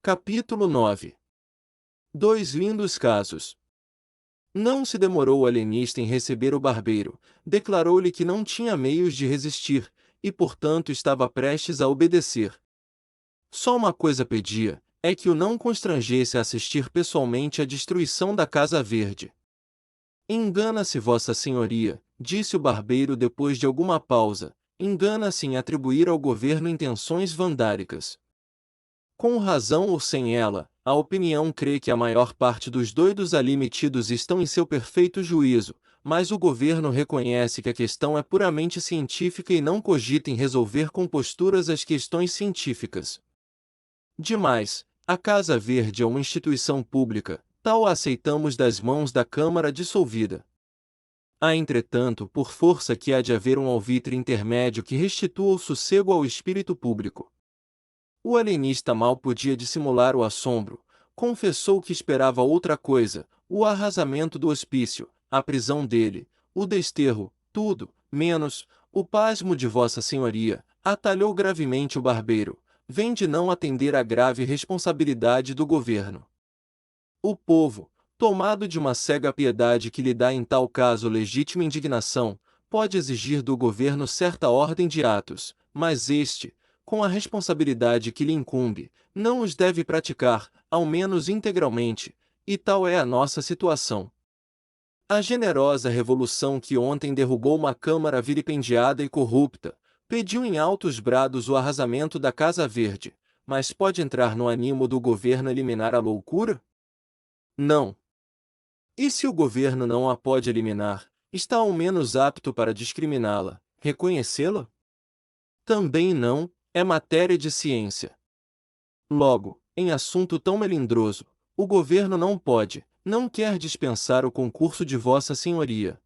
Capítulo 9. Dois lindos casos. Não se demorou o alienista em receber o barbeiro, declarou-lhe que não tinha meios de resistir, e portanto estava prestes a obedecer. Só uma coisa pedia, é que o não constrangesse a assistir pessoalmente à destruição da Casa Verde. Engana-se Vossa Senhoria, disse o barbeiro depois de alguma pausa, engana-se em atribuir ao governo intenções vandáricas. Com razão ou sem ela, a opinião crê que a maior parte dos doidos ali metidos estão em seu perfeito juízo, mas o governo reconhece que a questão é puramente científica e não cogita em resolver com posturas as questões científicas. Demais, a Casa Verde é uma instituição pública, tal a aceitamos das mãos da Câmara dissolvida. Há entretanto por força que há de haver um alvitre intermédio que restitua o sossego ao espírito público. O alienista mal podia dissimular o assombro, confessou que esperava outra coisa, o arrasamento do hospício, a prisão dele, o desterro, tudo, menos, o pasmo de Vossa Senhoria, atalhou gravemente o barbeiro, vem de não atender à grave responsabilidade do governo. O povo, tomado de uma cega piedade que lhe dá em tal caso legítima indignação, pode exigir do governo certa ordem de atos, mas este, com a responsabilidade que lhe incumbe, não os deve praticar, ao menos integralmente, e tal é a nossa situação. A generosa revolução que ontem derrubou uma Câmara vilipendiada e corrupta, pediu em altos brados o arrasamento da Casa Verde, mas pode entrar no ânimo do governo eliminar a loucura? Não. E se o governo não a pode eliminar, está ao menos apto para discriminá-la, reconhecê-la? Também não, é matéria de ciência. Logo, em assunto tão melindroso, o governo não pode, não quer dispensar o concurso de Vossa Senhoria.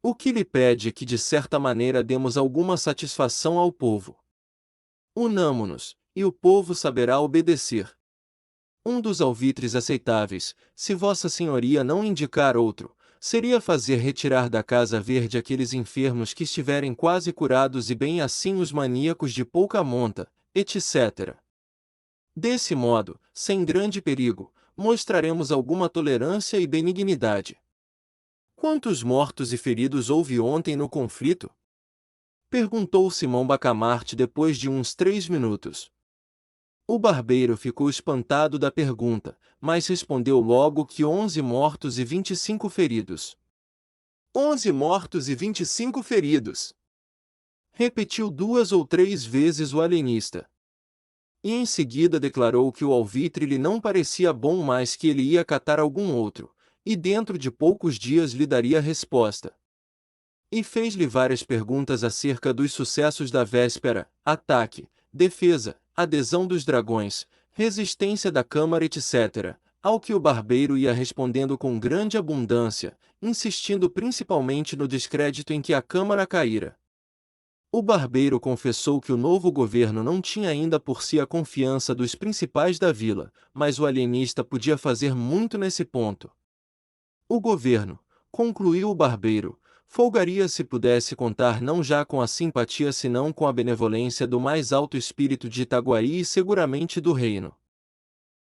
O que lhe pede é que de certa maneira demos alguma satisfação ao povo. Unamo-nos, e o povo saberá obedecer. Um dos alvitres aceitáveis, se Vossa Senhoria não indicar outro, seria fazer retirar da Casa Verde aqueles enfermos que estiverem quase curados e bem assim os maníacos de pouca monta, etc. Desse modo, sem grande perigo, mostraremos alguma tolerância e benignidade. Quantos mortos e feridos houve ontem no conflito? Perguntou Simão Bacamarte depois de uns 3 minutos. O barbeiro ficou espantado da pergunta, mas respondeu logo que 11 mortos e 25 feridos. 11 mortos e 25 feridos! Repetiu 2 ou 3 vezes o alienista. E em seguida declarou que o alvitre lhe não parecia bom, mas que ele ia catar algum outro, e dentro de poucos dias lhe daria resposta. E fez-lhe várias perguntas acerca dos sucessos da véspera, ataque, defesa, adesão dos dragões, resistência da Câmara, etc., ao que o barbeiro ia respondendo com grande abundância, insistindo principalmente no descrédito em que a Câmara caíra. O barbeiro confessou que o novo governo não tinha ainda por si a confiança dos principais da vila, mas o alienista podia fazer muito nesse ponto. O governo, concluiu o barbeiro, folgaria se pudesse contar não já com a simpatia senão com a benevolência do mais alto espírito de Itaguaí e seguramente do reino.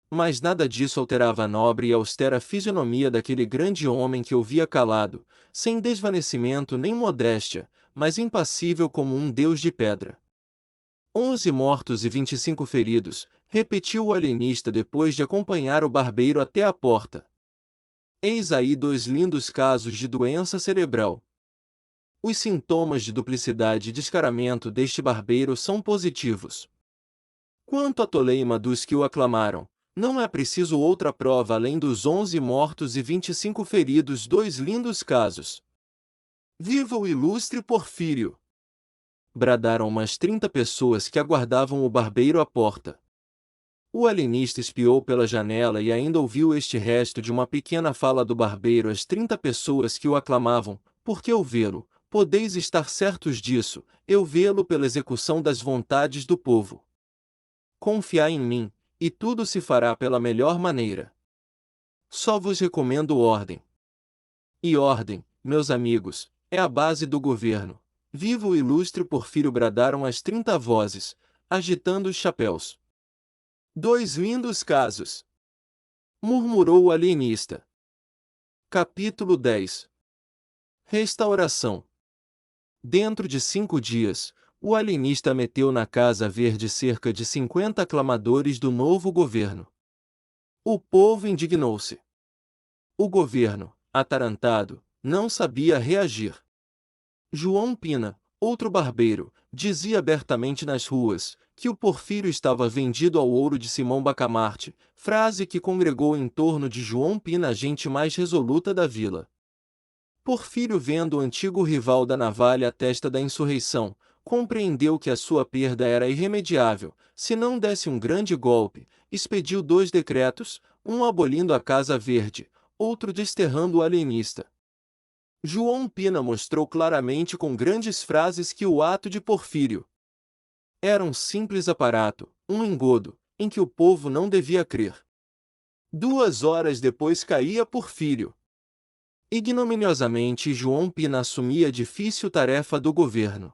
Mas nada disso alterava a nobre e austera fisionomia daquele grande homem que ouvia calado, sem desvanecimento nem modéstia, mas impassível como um deus de pedra. 11 mortos e 25 feridos, repetiu o alienista depois de acompanhar o barbeiro até a porta. Eis aí 2 lindos casos de doença cerebral. Os sintomas de duplicidade e descaramento deste barbeiro são positivos. Quanto à toleima dos que o aclamaram, não é preciso outra prova além dos 11 mortos e 25 feridos, 2 lindos casos. Viva o ilustre Porfírio! Bradaram umas 30 pessoas que aguardavam o barbeiro à porta. O alienista espiou pela janela e ainda ouviu este resto de uma pequena fala do barbeiro às 30 pessoas que o aclamavam, porque eu vê-lo, podeis estar certos disso, eu vê-lo pela execução das vontades do povo. Confiai em mim, e tudo se fará pela melhor maneira. Só vos recomendo ordem. E ordem, meus amigos, é a base do governo. Viva o ilustre Porfírio! Bradaram as 30 vozes, agitando os chapéus. Dois lindos casos, murmurou o alienista. Capítulo 10. Restauração. Dentro de 5 dias, o alienista meteu na Casa Verde cerca de 50 aclamadores do novo governo. O povo indignou-se. O governo, atarantado, não sabia reagir. João Pina, outro barbeiro, dizia abertamente nas ruas que o Porfírio estava vendido ao ouro de Simão Bacamarte, frase que congregou em torno de João Pina a gente mais resoluta da vila. Porfírio, vendo o antigo rival da navalha à testa da insurreição, compreendeu que a sua perda era irremediável, se não desse um grande golpe, expediu 2 decretos, um abolindo a Casa Verde, outro desterrando o alienista. João Pina mostrou claramente com grandes frases que o ato de Porfírio era um simples aparato, um engodo, em que o povo não devia crer. 2 horas depois caía Porfírio. Ignominiosamente João Pina assumia a difícil tarefa do governo.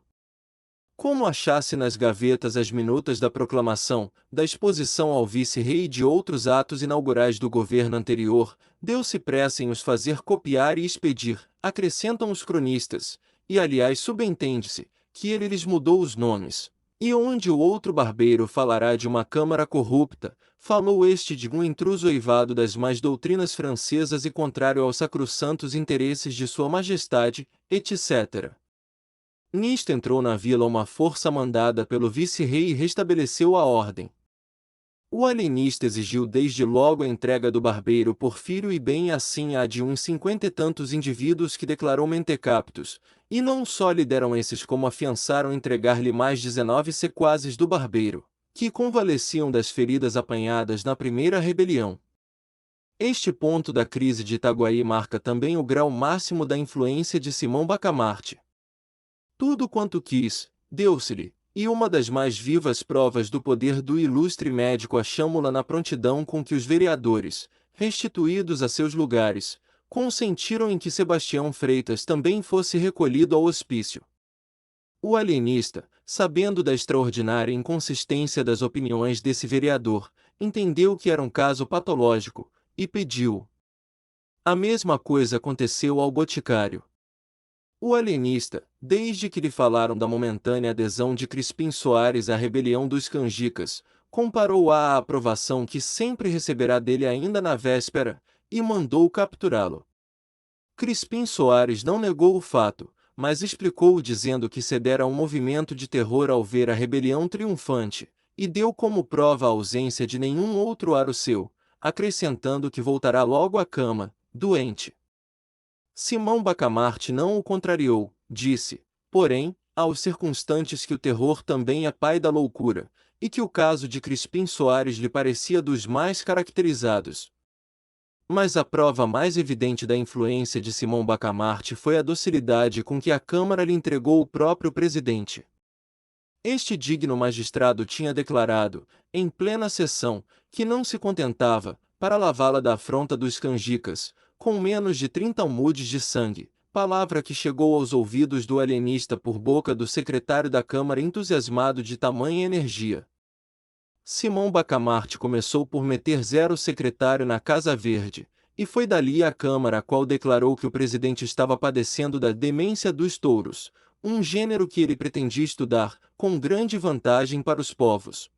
Como achasse nas gavetas as minutas da proclamação, da exposição ao vice-rei e de outros atos inaugurais do governo anterior, deu-se pressa em os fazer copiar e expedir, acrescentam os cronistas, e aliás subentende-se, que ele lhes mudou os nomes. E onde o outro barbeiro falará de uma câmara corrupta, falou este de um intruso eivado das más doutrinas francesas e contrário aos sacrossantos interesses de Sua Majestade, etc. Nisto entrou na vila uma força mandada pelo vice-rei e restabeleceu a ordem. O alienista exigiu desde logo a entrega do barbeiro Porfírio e bem assim a de uns 50 e tantos indivíduos que declarou mentecaptos, e não só lhe deram esses como afiançaram entregar-lhe mais 19 sequazes do barbeiro, que convalesciam das feridas apanhadas na primeira rebelião. Este ponto da crise de Itaguaí marca também o grau máximo da influência de Simão Bacamarte. Tudo quanto quis, deu-se-lhe, e uma das mais vivas provas do poder do ilustre médico achamo-la na prontidão com que os vereadores, restituídos a seus lugares, consentiram em que Sebastião Freitas também fosse recolhido ao hospício. O alienista, sabendo da extraordinária inconsistência das opiniões desse vereador, entendeu que era um caso patológico, e pediu. A mesma coisa aconteceu ao boticário. O alienista, desde que lhe falaram da momentânea adesão de Crispim Soares à rebelião dos canjicas, comparou-a à aprovação que sempre receberá dele ainda na véspera, e mandou capturá-lo. Crispim Soares não negou o fato, mas explicou dizendo que cedera a um movimento de terror ao ver a rebelião triunfante, e deu como prova a ausência de nenhum outro aro seu, acrescentando que voltará logo à cama, doente. Simão Bacamarte não o contrariou, disse, porém, aos circunstantes que o terror também é pai da loucura, e que o caso de Crispim Soares lhe parecia dos mais caracterizados. Mas a prova mais evidente da influência de Simão Bacamarte foi a docilidade com que a Câmara lhe entregou o próprio presidente. Este digno magistrado tinha declarado, em plena sessão, que não se contentava, para lavá-la da afronta dos canjicas, com menos de 30 almudes de sangue, palavra que chegou aos ouvidos do alienista por boca do secretário da Câmara entusiasmado de tamanha energia. Simão Bacamarte começou por meter 0 secretário na Casa Verde, e foi dali à Câmara a qual declarou que o presidente estava padecendo da demência dos touros, um gênero que ele pretendia estudar, com grande vantagem para os povos.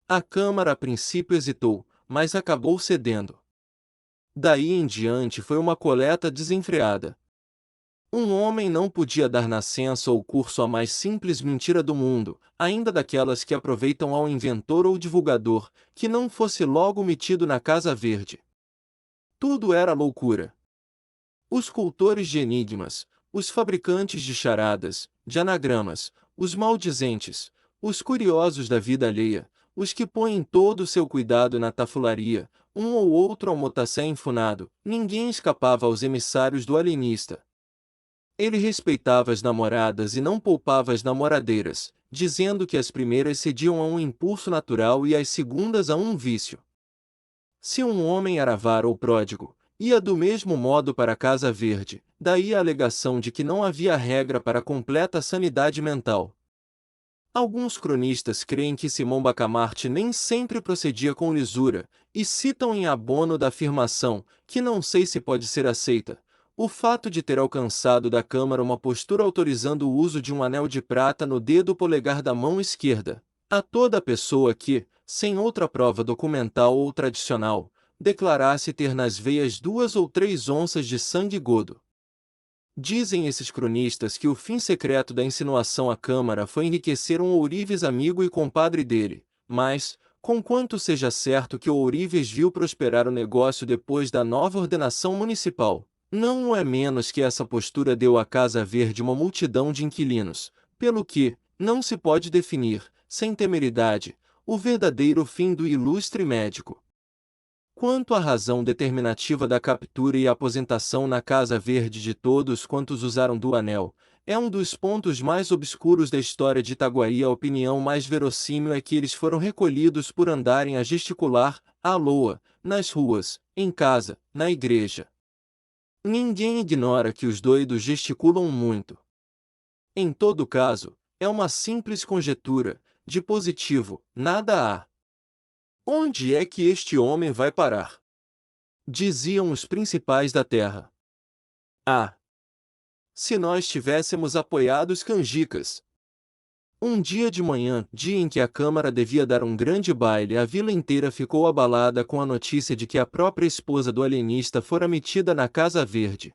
A Câmara a princípio hesitou, mas acabou cedendo. Daí em diante foi uma coleta desenfreada. Um homem não podia dar nascença ou curso à mais simples mentira do mundo, ainda daquelas que aproveitam ao inventor ou divulgador, que não fosse logo metido na Casa Verde. Tudo era loucura. Os cultores de enigmas, os fabricantes de charadas, de anagramas, os maldizentes, os curiosos da vida alheia, os que põem todo o seu cuidado na tafularia, um ou outro almotassé enfunado, ninguém escapava aos emissários do alienista. Ele respeitava as namoradas e não poupava as namoradeiras, dizendo que as primeiras cediam a um impulso natural e as segundas a um vício. Se um homem era avaro ou pródigo, ia do mesmo modo para a Casa Verde, daí a alegação de que não havia regra para completa sanidade mental. Alguns cronistas creem que Simão Bacamarte nem sempre procedia com lisura, e citam em abono da afirmação, que não sei se pode ser aceita, o fato de ter alcançado da Câmara uma postura autorizando o uso de um anel de prata no dedo polegar da mão esquerda, a toda pessoa que, sem outra prova documental ou tradicional, declarasse ter nas veias 2 ou 3 onças de sangue godo. Dizem esses cronistas que o fim secreto da insinuação à Câmara foi enriquecer um ourives amigo e compadre dele, mas, conquanto seja certo que o ourives viu prosperar o negócio depois da nova ordenação municipal, não o é menos que essa postura deu à Casa Verde uma multidão de inquilinos, pelo que, não se pode definir, sem temeridade, o verdadeiro fim do ilustre médico. Quanto à razão determinativa da captura e aposentação na Casa Verde de todos quantos usaram do anel, é um dos pontos mais obscuros da história de Itaguaí. A opinião mais verossímil é que eles foram recolhidos por andarem a gesticular, à loa, nas ruas, em casa, na igreja. Ninguém ignora que os doidos gesticulam muito. Em todo caso, é uma simples conjetura, de positivo, nada há. Onde é que este homem vai parar? Diziam os principais da terra. Ah! Se nós tivéssemos apoiado os canjicas! Um dia de manhã, dia em que a Câmara devia dar um grande baile, a vila inteira ficou abalada com a notícia de que a própria esposa do alienista fora metida na Casa Verde.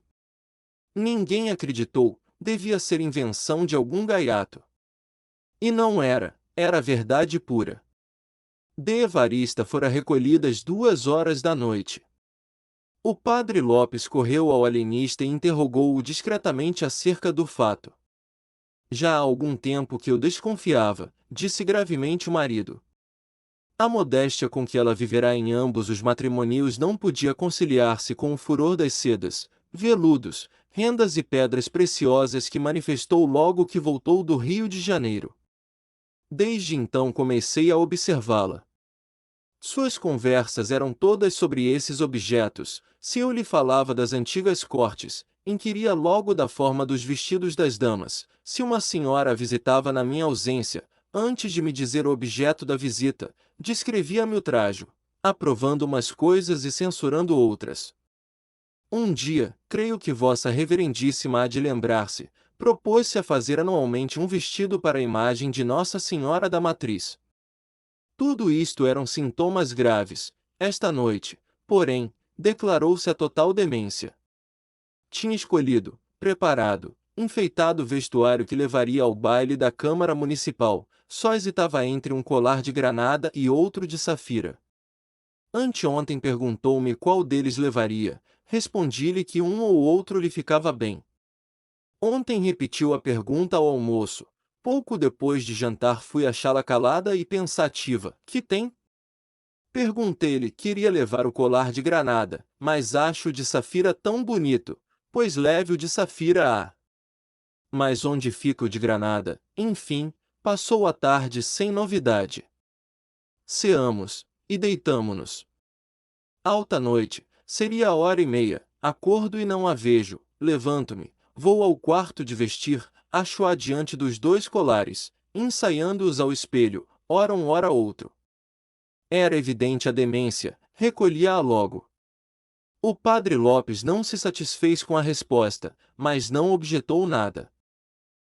Ninguém acreditou, devia ser invenção de algum gaiato. E não era, era verdade pura. De Evarista fora recolhida às 2 horas da noite. O padre Lopes correu ao alienista e interrogou-o discretamente acerca do fato. Já há algum tempo que eu desconfiava, disse gravemente o marido. A modéstia com que ela viverá em ambos os matrimônios não podia conciliar-se com o furor das sedas, veludos, rendas e pedras preciosas que manifestou logo que voltou do Rio de Janeiro. Desde então comecei a observá-la. Suas conversas eram todas sobre esses objetos. Se eu lhe falava das antigas cortes, inquiria logo da forma dos vestidos das damas. Se uma senhora a visitava na minha ausência, antes de me dizer o objeto da visita, descrevia-me o trajo, aprovando umas coisas e censurando outras. Um dia, creio que Vossa Reverendíssima há de lembrar-se, propôs-se a fazer anualmente um vestido para a imagem de Nossa Senhora da Matriz. Tudo isto eram sintomas graves. Esta noite, porém, declarou-se a total demência. Tinha escolhido, preparado, enfeitado o vestuário que levaria ao baile da Câmara Municipal, só hesitava entre um colar de granada e outro de safira. Anteontem perguntou-me qual deles levaria, respondi-lhe que um ou outro lhe ficava bem. Ontem repetiu a pergunta ao almoço. Pouco depois de jantar fui achá-la calada e pensativa. Que tem? Perguntei-lhe, queria levar o colar de granada, mas acho o de safira tão bonito, pois leve o de safira a. Mas onde fica o de granada? Enfim, passou a tarde sem novidade. Ceamos, e deitamo-nos. Alta noite, seria a 1h30, acordo e não a vejo, levanto-me, vou ao quarto de vestir, acho-a diante dos 2 colares, ensaiando-os ao espelho, ora um ora outro. Era evidente a demência, recolhia-a logo. O padre Lopes não se satisfez com a resposta, mas não objetou nada.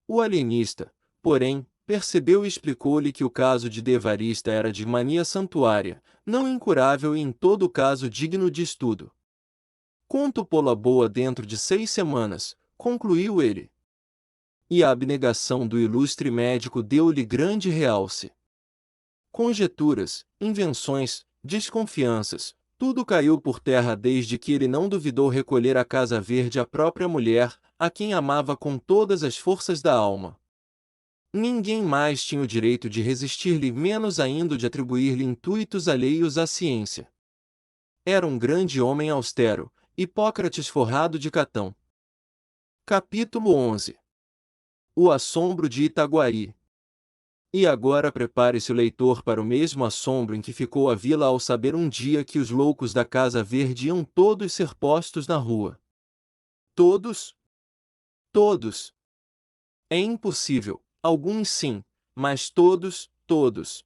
O alienista, porém, percebeu e explicou-lhe que o caso de Evarista era de mania santuária, não incurável e em todo caso digno de estudo. Conto pô-la boa dentro de 6 semanas, concluiu ele. E a abnegação do ilustre médico deu-lhe grande realce. Conjeturas, invenções, desconfianças, tudo caiu por terra desde que ele não duvidou recolher à Casa Verde a própria mulher, a quem amava com todas as forças da alma. Ninguém mais tinha o direito de resistir-lhe, menos ainda de atribuir-lhe intuitos alheios à ciência. Era um grande homem austero, Hipócrates forrado de catão. Capítulo 11. O assombro de Itaguaí. E agora prepare-se o leitor para o mesmo assombro em que ficou a vila ao saber um dia que os loucos da Casa Verde iam todos ser postos na rua. Todos? Todos. É impossível, alguns sim, mas todos, todos.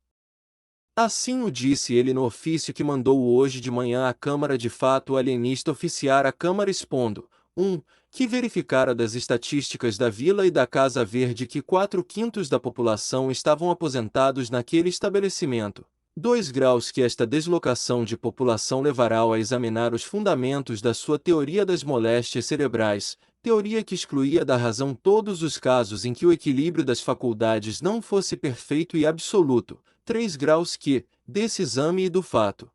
Assim o disse ele no ofício que mandou hoje de manhã à Câmara. De fato, o alienista oficiara à Câmara expondo, 1. Que verificara das estatísticas da Vila e da Casa Verde que 4/5 da população estavam aposentados naquele estabelecimento. 2 graus que esta deslocação de população levará a examinar os fundamentos da sua teoria das moléstias cerebrais, teoria que excluía da razão todos os casos em que o equilíbrio das faculdades não fosse perfeito e absoluto. 3 graus que, desse exame e do fato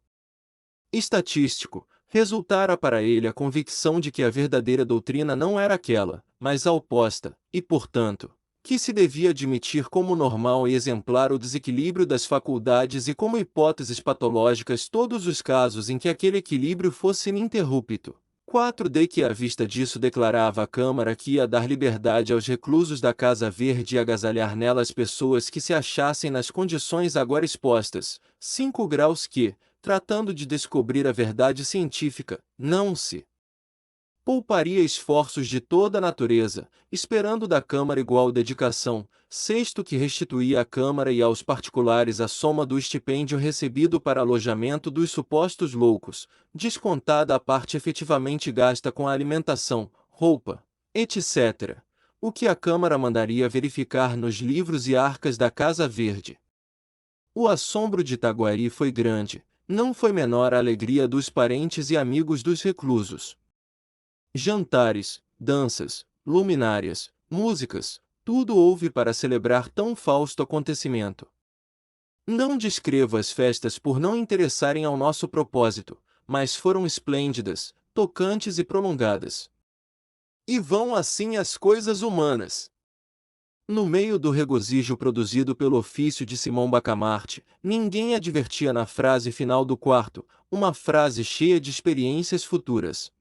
estatístico, resultara para ele a convicção de que a verdadeira doutrina não era aquela, mas a oposta, e, portanto, que se devia admitir como normal e exemplar o desequilíbrio das faculdades e como hipóteses patológicas todos os casos em que aquele equilíbrio fosse ininterrupto. 4D que à vista disso declarava à Câmara que ia dar liberdade aos reclusos da Casa Verde e agasalhar nela as pessoas que se achassem nas condições agora expostas. 5 graus que, tratando de descobrir a verdade científica, não se pouparia esforços de toda a natureza, esperando da Câmara igual dedicação. 6º que restituía à Câmara e aos particulares a soma do estipêndio recebido para alojamento dos supostos loucos, descontada a parte efetivamente gasta com a alimentação, roupa, etc. O que a Câmara mandaria verificar nos livros e arcas da Casa Verde. O assombro de Taguari foi grande, não foi menor a alegria dos parentes e amigos dos reclusos. Jantares, danças, luminárias, músicas, tudo houve para celebrar tão fausto acontecimento. Não descrevo as festas por não interessarem ao nosso propósito, mas foram esplêndidas, tocantes e prolongadas. E vão assim as coisas humanas. No meio do regozijo produzido pelo ofício de Simão Bacamarte, ninguém advertia na frase final do quarto, uma frase cheia de experiências futuras.